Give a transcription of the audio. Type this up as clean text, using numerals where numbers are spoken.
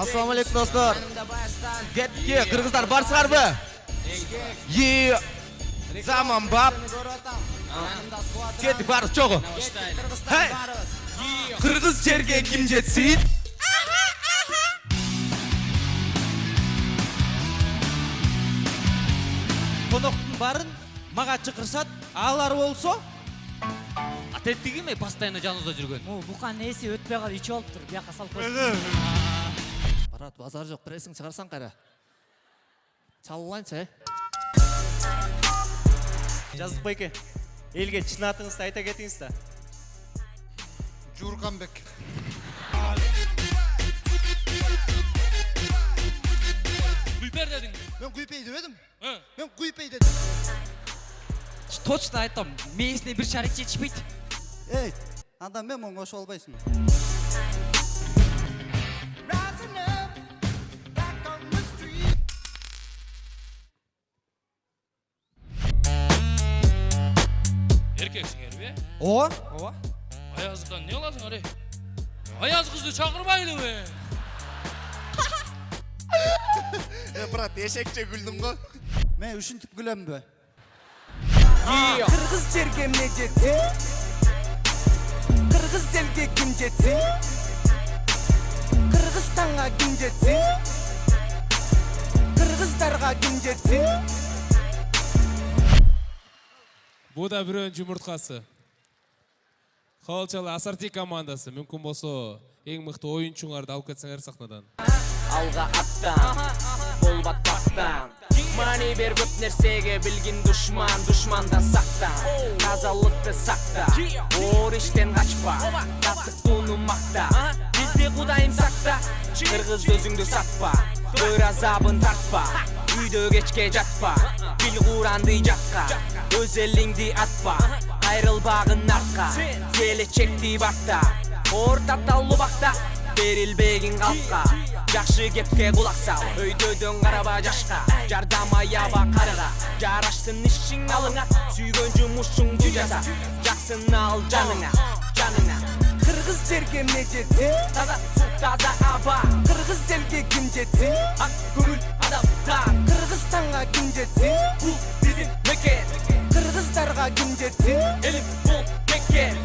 Assalomu alaykum do'stlar. Getga qirg'izlar barsizlarmi? Zaman bab. Ketdik bari cho'g'i. Hey! Qirg'iz yerga kim jetsin? Konoктун барын мага чакырсат, алар болсо Атеттигиме постоянно жаныңызда жүргөн? Буқан несі өтпей қалып ичи алып тұр, бияққа салып қойсын. Барат базар жоқ, прессing шығарсан қайра. Чалылайыншы, жазып байке. Элге чын атыңызды айта кетиңиз да. Журканбек. Күйпер дедиң. Мен күйпей дедім. Мен Мен күйпей дедім. Точно айтам, мейісіне бір шарик жетішпейді. Ей, анда мен мұң қошу албайсың. эркексиңер бе? Ооба. Аяздан не аласың аре? Аяз кызды чакырбайлы бе? брат, ешекче күлдім ғой. Мен үшінтіп күлем бе? Qirg'iz yerga ne jetsin? Qirg'iz elga kim jetsin? Qirg'izistonga kim jetsin? Qirg'izlarga kim jetsin? Bu da bir ön жұмыртқасы. Қалчалы Асарти командасы. Мүмкін болса, ең мықты ойыншыңарды алып кетсеңер сахнадан. Алға аттан, бол батпақтан. Мани бер көп нәрсеге білгін душмандан сақтан. Тазалықты сақта, ор іштен қачпа, таттықтуны мақта. Бізде құдайым сақта, қырғыз өзіңді сатпа, өр азабын тартпа, үйді кечке жатпа, бил құранды жаққа, өз еліңді атпа, айрылбағын артқа, келечекті бақта, орта таллы бақта, берілбегін қалқа, жақшы кепке құлақ сал, өйдөден қараба жашқа, жардама яба қарыға, жараштың ішің алыңа, сүйген жұмышыңды жаса, жақсын ал жаныңа. Qirg'iz yerga ne jetsin? Таза су, таза аба, Qirg'iz elga kim jetsin? ақ көңіл адамдар, Qirg'izistonga kim jetsin? бұл bizim мекен, Qirg'izlarga kim jetsin? елім бұл мекен.